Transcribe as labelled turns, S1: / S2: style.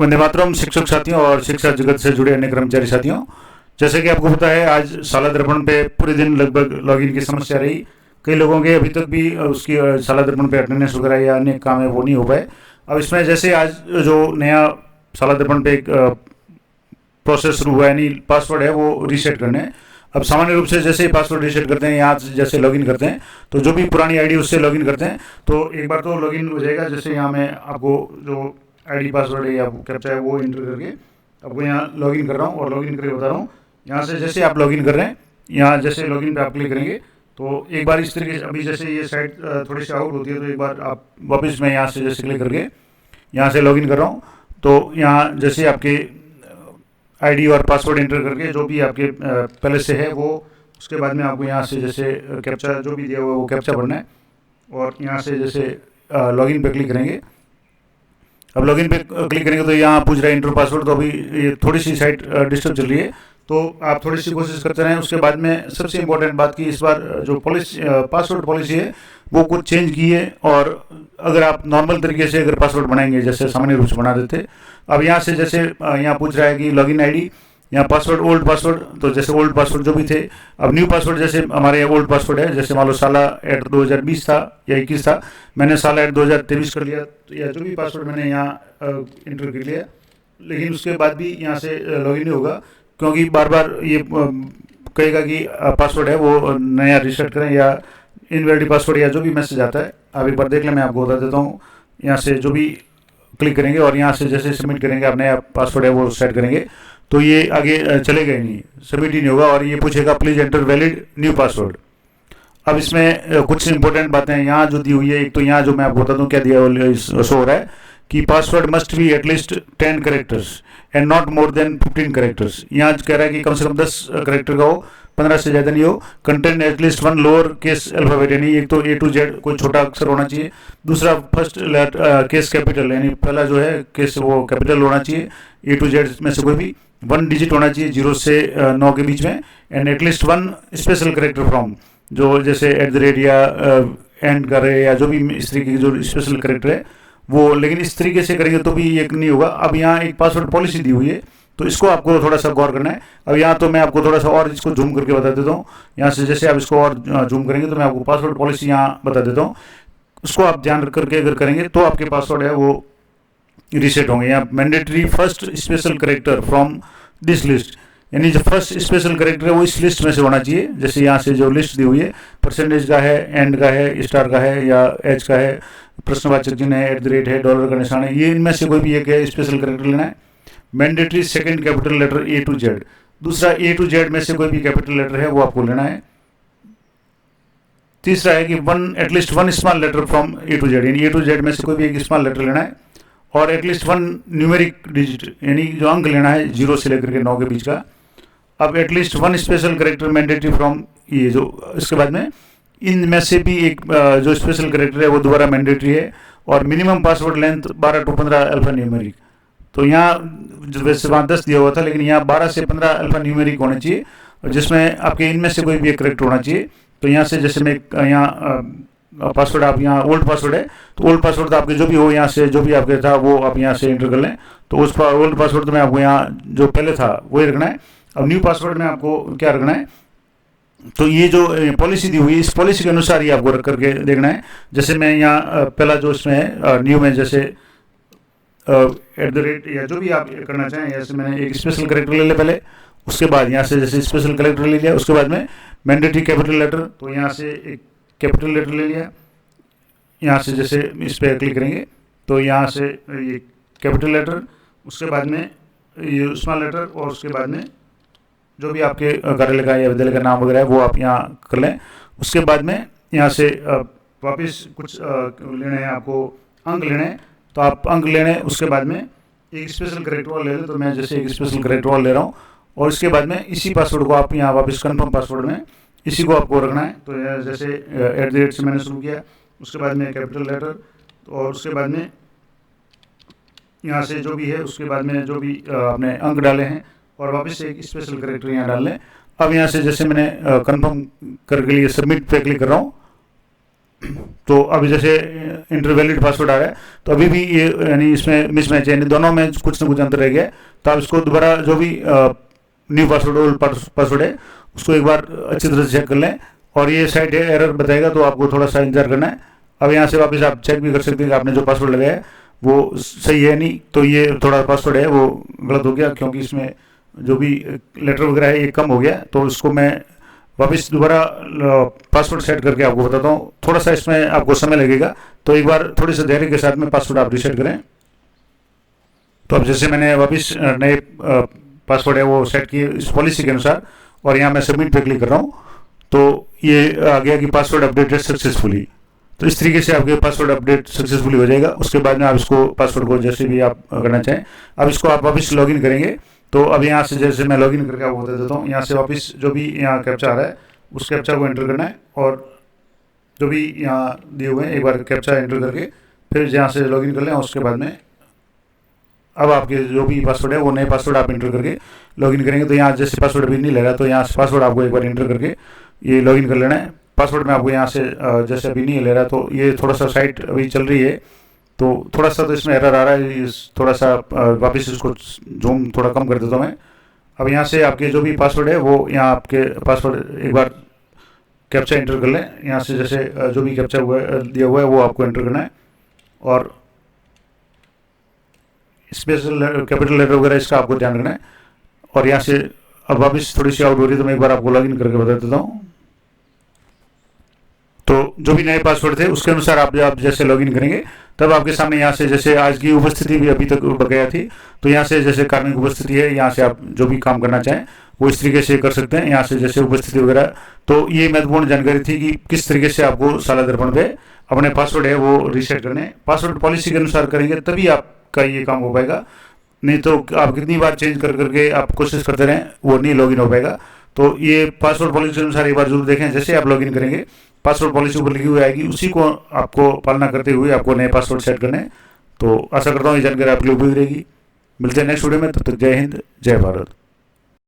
S1: वंदे मातरम। शिक्षक साथियों और शिक्षा जगत से जुड़े अन्य कर्मचारी साथियों, जैसे कि आपको पता है आज साला दर्पण पे पूरे दिन लगभग लॉगिन की समस्या रही। कई लोगों के अभी तक भी उसकी साला दर्पण पे अटेंडेंस वगैरह या अन्य काम है वो नहीं हो पाए। अब इसमें जैसे आज जो नया साला दर्पण पे एक प्रोसेस शुरू हुआ है, यानी पासवर्ड है वो रीसेट करने हैं। अब सामान्य रूप से जैसे ही पासवर्ड रीसेट करते हैं, यहाँ जैसे लॉगिन करते हैं तो जो भी पुरानी आईडी उससे लॉगिन करते हैं तो एक बार तो लॉगिन हो जाएगा। जैसे यहाँ मैं आपको जो आईडी पासवर्ड है या कैप्चा है वो इंटर करके आपको यहाँ लॉगिन कर रहा हूँ और लॉगिन करके बता रहा हूँ। यहाँ से जैसे आप लॉगिन कर रहे हैं, यहाँ जैसे लॉगिन पे आप क्लिक करेंगे तो एक बार इस तरीके से, अभी जैसे ये साइट थोड़ी सी आउट होती है तो एक बार आप वापस मैं यहाँ से जैसे क्लिक करके यहाँ से लॉगिन कर रहा हूँ तो यहाँ जैसे आपके आईडी और पासवर्ड इंटर करके जो भी आपके पहले से है वो, उसके बाद में आपको यहाँ से जैसे कैप्चा जो भी दिया हुआ वो कैप्चा भरना है और यहाँ से जैसे लॉगिन पे क्लिक करेंगे। अब लॉगिन पे क्लिक करेंगे तो यहाँ पूछ रहा है इंटर पासवर्ड। तो अभी ये थोड़ी सी साइट डिस्टर्ब चल रही है तो आप थोड़ी सी कोशिश करते रहें। उसके बाद में सबसे इम्पोर्टेंट बात की इस बार जो पासवर्ड पॉलिसी है वो कुछ चेंज की है। और अगर आप नॉर्मल तरीके से अगर पासवर्ड बनाएंगे जैसे सामान्य रूप से बना देते, अब यहाँ से जैसे यहाँ पूछ रहा है कि लॉगिन आईडी, यहाँ पासवर्ड ओल्ड पासवर्ड, तो जैसे ओल्ड पासवर्ड जो भी थे, अब न्यू पासवर्ड जैसे हमारे यहाँ ओल्ड पासवर्ड है, जैसे मान लो साला @2020 था या 21 था, मैंने साला @2023 कर लिया तो या जो भी पासवर्ड मैंने यहाँ इंटर कर लिया। लेकिन उसके बाद भी यहाँ से लॉगिन नहीं होगा क्योंकि बार बार ये कहेगा कि पासवर्ड है वो नया रीसेट करें या इनवैलिड पासवर्ड या जो भी मैसेज आता है। अब एक बार देख लें, मैं आपको बता देता हूँ। यहाँ से जो भी क्लिक करेंगे और यहाँ से जैसे सबमिट करेंगे, आप नया पासवर्ड है वो सेट करेंगे तो ये आगे चलेगा ही नहीं, सबमिट ही नहीं होगा और ये पूछेगा please enter valid new password. अब इसमें कुछ इंपॉर्टेंट बातें हैं यहाँ जो दी हुई है। एक तो यहाँ जो मैं आपको बता दूँ क्या दिया शो हो रहा है कि password must be at least 10 characters and not more than 15 characters. यहाँ कह रहा है कि कम से कम 10 करेक्टर का हो, 15 से ज़्यादा नहीं हो। Content at least 1 lower case alphabet, यानी एक तो A to Z कोई छोटा अक्षर होना चाहिए। दूसरा फर्स्ट केस कैपिटल, यानी पहला जो है केस वो कैपिटल होना चाहिए। A to Z में से कोई भी 1 डिजिट होना चाहिए 0 से 9 के बीच में। And at least 1 special character from, जो जैसे @ या एंड कर रहे या जो भी इस तरीके की जो स्पेशल करेक्टर है वो, लेकिन इस तरीके से करेंगे तो भी ये नहीं होगा। अब यहाँ एक पासवर्ड पॉलिसी दी हुई है तो इसको आपको थोड़ा सा गौर करना है। अब यहाँ तो मैं आपको थोड़ा सा और इसको जूम करके बता देता हूँ। यहाँ से जैसे आप इसको और जूम करेंगे तो मैं आपको पासवर्ड पॉलिसी यहाँ बता देता हूँ। उसको आप ध्यान रख करके अगर करेंगे तो आपके पासवर्ड है वो रीसेट होंगे। यहाँ mandatory first special character from this list, यानी जो फर्स्ट स्पेशल करेक्टर है वो इस लिस्ट में से होना चाहिए। जैसे यहाँ से जो लिस्ट दी हुई है, परसेंटेज का है, एंड का है, स्टार का है या एच का है, प्रश्नवाचक चिन्ह है, @ है, डॉलर का निशान है, ये इनमें से कोई भी एक है स्पेशल करेक्टर लेना है। Mandatory second capital letter A to Z, दूसरा A to Z में से कोई भी कैपिटल लेटर है वो आपको लेना है। तीसरा है कि at least one small letter from A to Z, यानी A to Z में से कोई भी एक स्मॉल लेटर लेना है। और एटलीस्ट 1 न्यूमेरिक डिजिट, यानी जो अंक लेना है 0 से लेकर के 9 के बीच का। अब at least 1 special character mandatory from, ये जो इसके बाद में इनमें से भी एक जो स्पेशल करेक्टर है वो दोबारा मैंडेटरी है। और minimum password length 12 to 15 alpha numeric, तो यहाँ वैसे वहाँ 10 दिया हुआ था लेकिन यहाँ 12 से 15 अल्फा न्यूमेरिक होने चाहिए, जिसमें आपके इनमें से कोई भी एक करेक्ट होना चाहिए। तो यहाँ से जैसे मैं यहाँ पासवर्ड, आप यहाँ ओल्ड पासवर्ड है तो ओल्ड पासवर्ड तो आपके जो भी हो यहाँ से जो भी आपके था वो आप यहाँ से एंटर कर लें। तो उस ओल्ड पासवर्ड तो मैं आपको यहाँ जो पहले था वही रखना है। अब न्यू पासवर्ड में आपको क्या रखना है, तो ये जो पॉलिसी दी हुई है इस पॉलिसी के अनुसार ही आपको रख करके देखना है। जैसे मैं यहाँ पहला जो इसमें है न्यू में जैसे @ या जो भी आप करना चाहें, जैसे मैंने एक स्पेशल करेक्टर ले लिया पहले, उसके बाद यहाँ से जैसे स्पेशल करेक्टर ले लिया, उसके बाद में मैंडेटरी कैपिटल लेटर, तो यहाँ से एक कैपिटल लेटर ले लिया। यहाँ से जैसे इस पर क्लिक करेंगे तो यहाँ से ये कैपिटल लेटर, उसके बाद में ये स्मॉल लेटर और उसके बाद में जो भी आपके कार्यालय का या विद्यालय का नाम वगैरह है वो आप यहाँ कर लें। उसके बाद में यहाँ से वापस कुछ लेने हैं आपको, अंक लेने हैं तो आप अंक लेने हैं। उसके बाद में एक स्पेशल करेक्टर वाला ले लें, तो मैं जैसे एक स्पेशल करेक्टर वाला ले रहा हूँ। और इसके बाद में इसी पासवर्ड को आप यहाँ वापस कन्फर्म पासवर्ड में इसी को आपको रखना है। तो जैसे @ से मैंने शुरू किया, उसके बाद में कैपिटल लेटर और उसके बाद में यहाँ से जो भी है उसके बाद में जो भी आपने अंक डाले हैं और वापस से एक स्पेशल करेक्टर यहाँ डाल लें। अब यहाँ से जैसे मैंने कंफर्म करके लिए सबमिट पे क्लिक कर रहा हूँ तो अभी जैसे इंटर वैलिड पासवर्ड आ रहा है, तो अभी भी ये यानी इसमें मिसमैच है, यानी दोनों में कुछ ना कुछ अंतर रह गया है। तो आप इसको दोबारा जो भी न्यू पासवर्ड ओल्ड पासवर्ड है उसको एक बार अच्छी तरह से चेक कर लें। और ये साइट एरर बताएगा तो आपको थोड़ा सा इंतजार करना है। अब यहाँ से वापस आप चेक भी कर सकते हैं कि आपने जो पासवर्ड लगाया है वो सही है नहीं, तो ये थोड़ा पासवर्ड है वो गलत हो गया, क्योंकि इसमें जो भी लेटर वगैरह है ये कम हो गया। तो इसको मैं वापस दोबारा पासवर्ड सेट करके आपको बताता हूँ। थोड़ा सा इसमें आपको समय लगेगा, तो एक बार थोड़ी सा धैर्य के साथ में पासवर्ड आप रीसेट करें। तो अब जैसे मैंने वापस नए पासवर्ड है वो सेट किए इस पॉलिसी के अनुसार, और यहाँ मैं सबमिट पे क्लिक कर रहा हूँ, तो ये आ गया कि पासवर्ड अपडेटेड सक्सेसफुली। तो इस तरीके से आपके पासवर्ड अपडेट सक्सेसफुली हो जाएगा। उसके बाद में आप इसको पासवर्ड को जैसे भी आप करना चाहें, अब इसको आप वापस लॉगिन करेंगे। तो अब यहाँ से जैसे मैं लॉगिन करके आपको बता देता हूँ, यहाँ से वापस जो भी यहाँ कैप्चा आ रहा है उस कैप्चा को एंटर करना है, और जो भी यहाँ दिए हुए हैं एक बार कैप्चा एंटर करके फिर यहाँ से लॉगिन कर लें। उसके बाद में अब आपके जो भी पासवर्ड है वो नए पासवर्ड आप इंटर करके लॉगिन करेंगे। तो यहाँ जैसे पासवर्ड अभी नहीं ले रहा, तो यहाँ से पासवर्ड आपको एक बार इंटर करके ये लॉगिन कर लेना है। पासवर्ड में आपको यहाँ से जैसे अभी नहीं ले रहा, तो ये थोड़ा सा साइट अभी चल रही है, तो थोड़ा सा तो इसमें एरर आ रहा है। थोड़ा सा वापस इसको जूम थोड़ा कम कर देता हूँ मैं। अब यहाँ से आपके जो भी पासवर्ड है वो यहाँ आपके पासवर्ड एक बार कैप्चा एंटर कर लें। यहाँ से जैसे जो भी कैप्चा दिया हुआ है वो आपको एंटर करना है, और स्पेशल कैपिटल लेटर वगैरह इसका आपको ध्यान रखना है। और यहाँ से अब वापस थोड़ी सी आउट हो रही है, तो मैं एक बार आपको लॉगिन करके बता देता हूँ। तो जो भी नए पासवर्ड थे उसके अनुसार आप जैसे लॉगिन करेंगे, तब आपके सामने यहाँ से जैसे आज की उपस्थिति भी अभी तक बकाया थी, तो यहाँ से जैसे कार्मिक उपस्थिति है, यहाँ से आप जो भी काम करना चाहें वो इस तरीके से कर सकते हैं। यहाँ से जैसे उपस्थिति वगैरह, तो ये महत्वपूर्ण जानकारी थी कि किस तरीके से आपको साला दर्पण पे अपने पासवर्ड है वो रीसेट करने, पासवर्ड पॉलिसी के अनुसार करेंगे तभी आपका ये काम हो पाएगा। नहीं तो आप कितनी बार चेंज कर करके आप कोशिश करते रहें, वो नहीं लॉगिन हो पाएगा। तो ये पासवर्ड पॉलिसी के अनुसार एक बार जरूर देखें। जैसे आप लॉगिन करेंगे पासवर्ड पॉलिसी ऊपर लिखी हुई आएगी, उसी को आपको पालना करते हुए आपको नए पासवर्ड सेट करने। तो आशा करता हूँ ये जानकारी आपके लिए उपयोगी रहेगी। मिलते हैं नेक्स्ट वीडियो में, तब तक जय हिंद जय भारत।